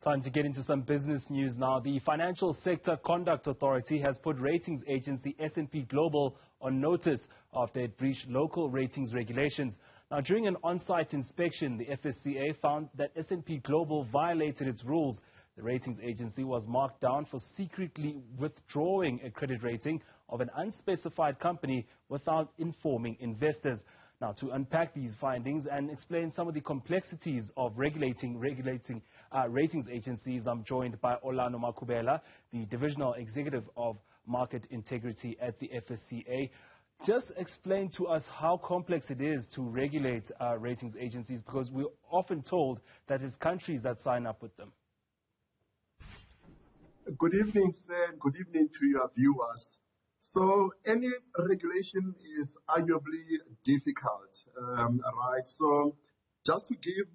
Time to get into some business news now. The Financial Sector Conduct Authority has put ratings agency S&P Global on notice after it breached local ratings regulations. Now, during an on-site inspection, the FSCA found that S&P Global violated its rules. The ratings agency was marked down for secretly withdrawing a credit rating of an unspecified company without informing investors. Now, to unpack these findings and explain some of the complexities of regulating ratings agencies, I'm joined by Olano Makhubela, the Divisional Executive of Market Integrity at the FSCA. Just explain to us how complex it is to regulate ratings agencies, because we're often told that it's countries that sign up with them. Good evening, sir. Good evening to your viewers. So any regulation is arguably difficult, right? So just to give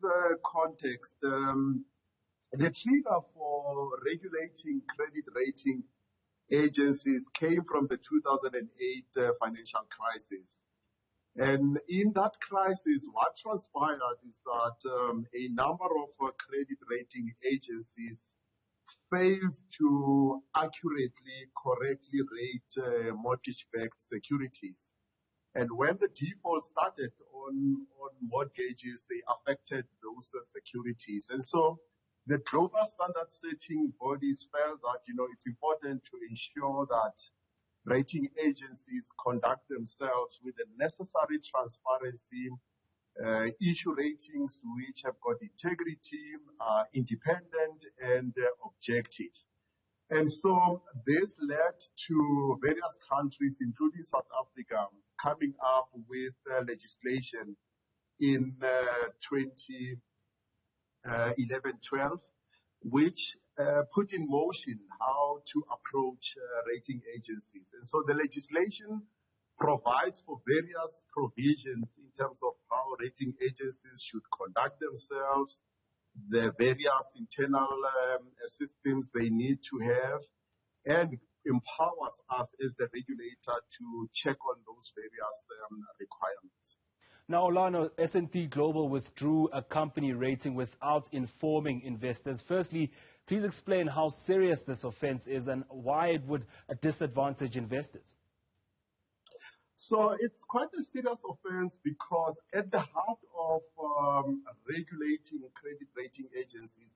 context, the trigger for regulating credit rating agencies came from the 2008 financial crisis. And in that crisis, what transpired is that a number of credit rating agencies failed to accurately, correctly rate mortgage-backed securities. And when the default started on mortgages, they affected those securities. And so the global standard-setting bodies felt that, it's important to ensure that rating agencies conduct themselves with the necessary transparency, issue ratings which have got integrity, independent and objective. And so this led to various countries, including South Africa, coming up with legislation in 2011-12, which put in motion how to approach rating agencies. And so the legislation provides for various provisions in terms of how rating agencies should conduct themselves, the various internal systems they need to have, and empowers us as the regulator to check on those various requirements. Now, Olano, S&P Global withdrew a company rating without informing investors. Firstly, please explain how serious this offense is and why it would disadvantage investors. So it's quite a serious offense because at the heart of regulating credit rating agencies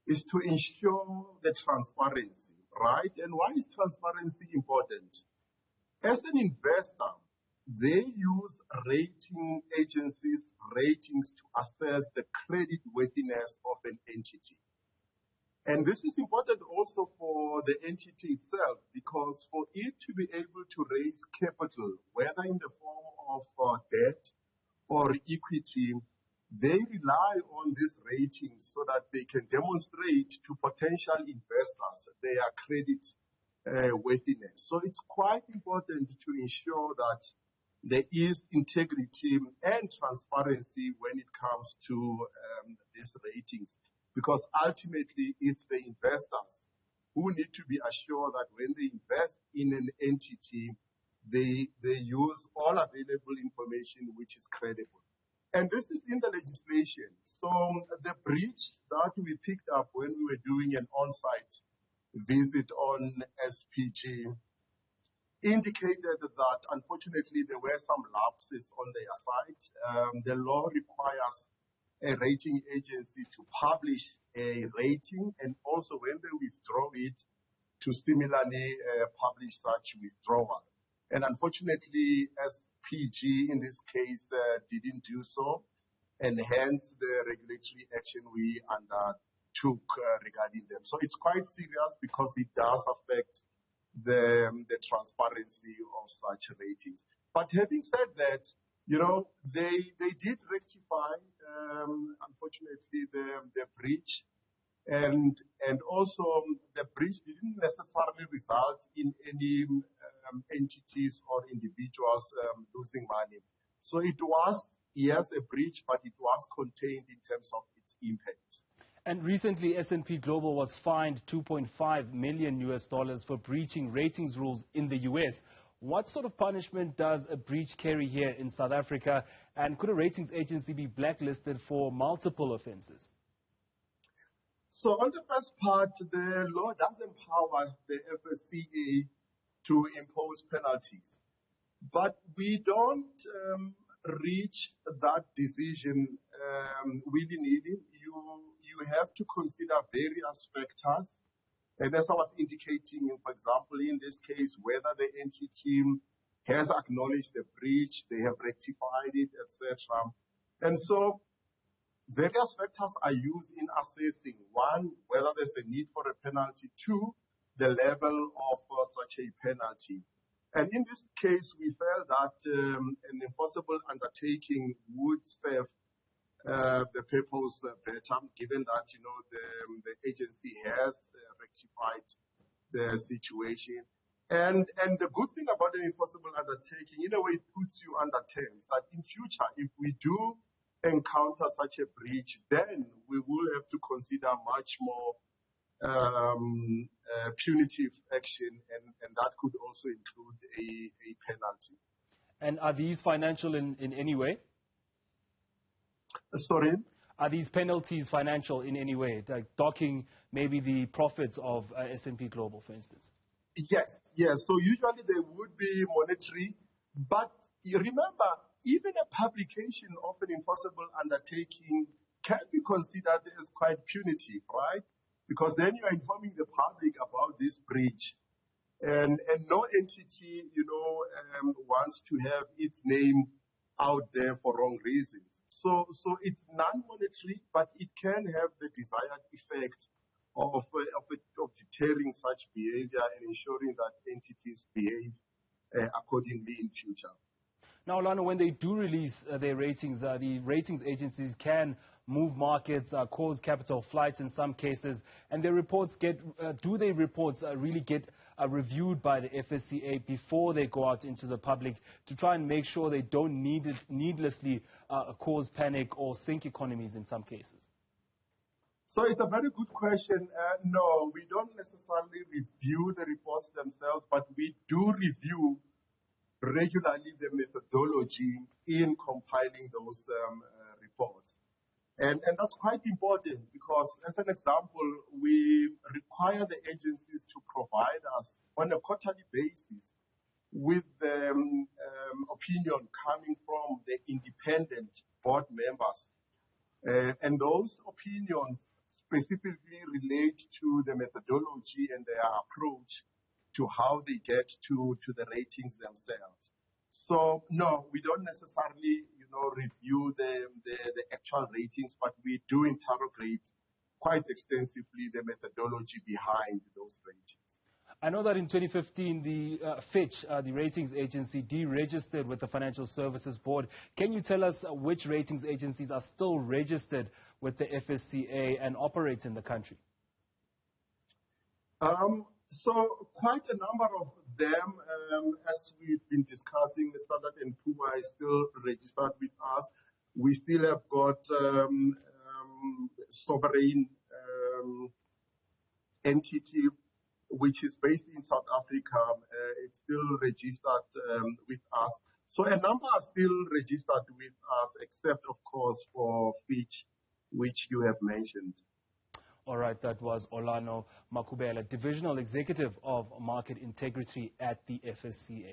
is to ensure the transparency, right? And why is transparency important? As an investor, they use rating agencies' ratings to assess the credit worthiness of an entity. And this is important also for the entity itself, because for it to be able to raise capital, whether in the form of debt or equity, they rely on these ratings so that they can demonstrate to potential investors their credit worthiness. So it's quite important to ensure that there is integrity and transparency when it comes to these ratings, because ultimately it's the investors who need to be assured that when they invest in an entity, they use all available information which is credible. And this is in the legislation. So the breach that we picked up when we were doing an on-site visit on SPG indicated that unfortunately there were some lapses on their side. The law requires a rating agency to publish a rating, and also when they withdraw it, to similarly publish such withdrawal. And unfortunately, SPG in this case didn't do so, and hence the regulatory action we undertook regarding them. So it's quite serious because it does affect the transparency of such ratings. But having said that, they did rectify, unfortunately, the breach, and also the breach didn't necessarily result in any entities or individuals losing money. So it was, yes, a breach, but it was contained in terms of its impact. And recently, S&P Global was fined $2.5 million for breaching ratings rules in the U.S. What sort of punishment does a breach carry here in South Africa? And could a ratings agency be blacklisted for multiple offenses? So on the first part, the law does empower the FSCA to impose penalties. But we don't reach that decision willy-nilly. You have to consider various factors. And as I was indicating, for example, in this case, whether the entity has acknowledged the breach, they have rectified it, etc. And so various factors are used in assessing, one, whether there's a need for a penalty, two, the level of such a penalty. And in this case, we felt that an enforceable undertaking would serve the purpose better, given that, the agency has rectified the situation. And the good thing about an enforceable undertaking, in a way, it puts you under terms that in future, if we do encounter such a breach, then we will have to consider much more punitive action, and that could also include a penalty. And are these financial in any way? Sorry? Are these penalties financial in any way, like docking maybe the profits of S&P Global, for instance? Yes. So usually they would be monetary, but you remember, even a publication of an enforceable undertaking can be considered as quite punitive, right? Because then you are informing the public about this breach. And no entity, wants to have its name out there for wrong reasons. So it's non-monetary, but it can have the desired effect of deterring such behavior and ensuring that entities behave accordingly in future. Now, Olano, when they do release their ratings, the ratings agencies can move markets, cause capital flights in some cases, and their reports really get reviewed by the FSCA before they go out into the public to try and make sure they don't needlessly cause panic or sink economies in some cases? So it's a very good question. No, we don't necessarily review the reports themselves, but we do review regularly the methodology in compiling those reports. And that's quite important because, as an example, we require the agencies to provide us on a quarterly basis with the opinion coming from the independent board members. And those opinions specifically relate to the methodology and their approach to how they get to the ratings themselves. So no, we don't necessarily, review the actual ratings, but we do interrogate quite extensively the methodology behind those ratings. I know that in 2015, the Fitch, the ratings agency, deregistered with the Financial Services Board. Can you tell us which ratings agencies are still registered with the FSCA and operate in the country? So quite a number of them, as we've been discussing, the Standard & Poor's is still registered with us. We still have got sovereign entity, which is based in South Africa. It's still registered with us. So a number are still registered with us, except, of course, for Fitch, which you have mentioned. All right, that was Olano Makhubela, Divisional Executive of Market Integrity at the FSCA.